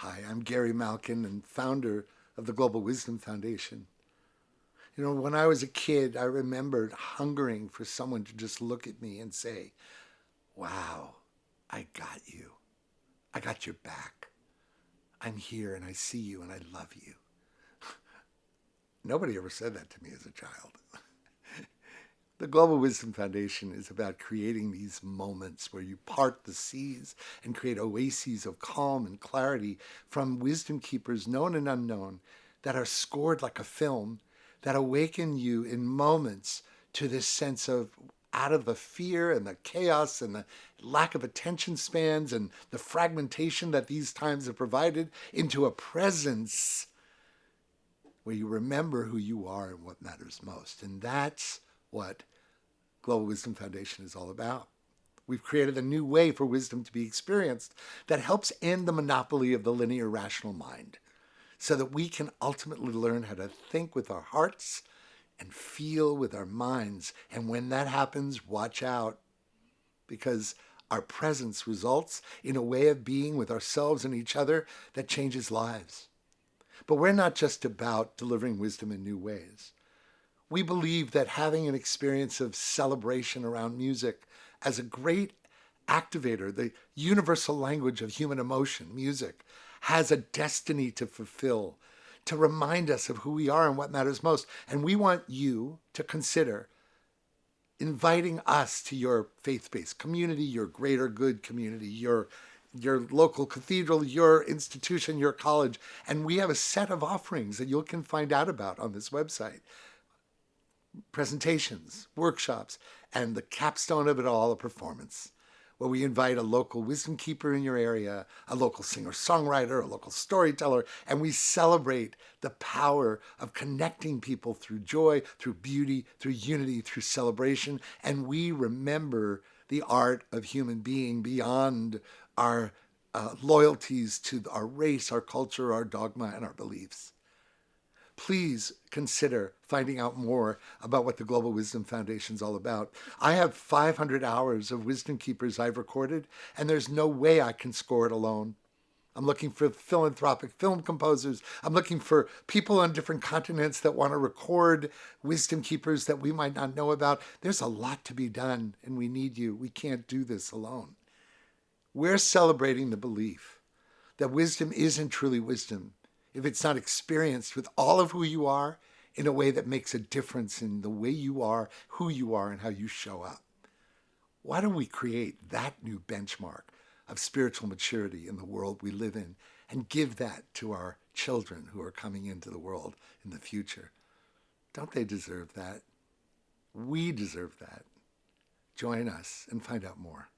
Hi, I'm Gary Malkin and founder of the Global Wisdom Foundation. You know, when I was a kid, I remembered hungering for someone to just look at me and say, wow, I got you. I got your back. I'm here and I see you and I love you. Nobody ever said that to me as a child. The Global Wisdom Foundation is about creating these moments where you part the seas and create oases of calm and clarity from wisdom keepers, known and unknown, that are scored like a film, that awaken you in moments to this sense of out of the fear and the chaos and the lack of attention spans and the fragmentation that these times have provided into a presence where you remember who you are and what matters most. And that's what Global Wisdom Foundation is all about. We've created a new way for wisdom to be experienced that helps end the monopoly of the linear rational mind so that we can ultimately learn how to think with our hearts and feel with our minds. And when that happens, watch out, because our presence results in a way of being with ourselves and each other that changes lives. But we're not just about delivering wisdom in new ways. We believe that having an experience of celebration around music as a great activator, the universal language of human emotion, music, has a destiny to fulfill, to remind us of who we are and what matters most. And we want you to consider inviting us to your faith-based community, your greater good community, your local cathedral, your institution, your college. And we have a set of offerings that you can find out about on this website. Presentations, workshops, and the capstone of it all, a performance where we invite a local wisdom keeper in your area, a local singer-songwriter, a local storyteller, and we celebrate the power of connecting people through joy, through beauty, through unity, through celebration, and we remember the art of human being beyond our loyalties to our race, our culture, our dogma, and our beliefs. Please consider finding out more about what the Global Wisdom Foundation is all about. I have 500 hours of Wisdom Keepers I've recorded, and there's no way I can score it alone. I'm looking for philanthropic film composers. I'm looking for people on different continents that want to record Wisdom Keepers that we might not know about. There's a lot to be done, and we need you. We can't do this alone. We're celebrating the belief that wisdom isn't truly wisdom if it's not experienced with all of who you are in a way that makes a difference in the way you are, who you are, and how you show up. Why don't we create that new benchmark of spiritual maturity in the world we live in and give that to our children who are coming into the world in the future? Don't they deserve that? We deserve that. Join us and find out more.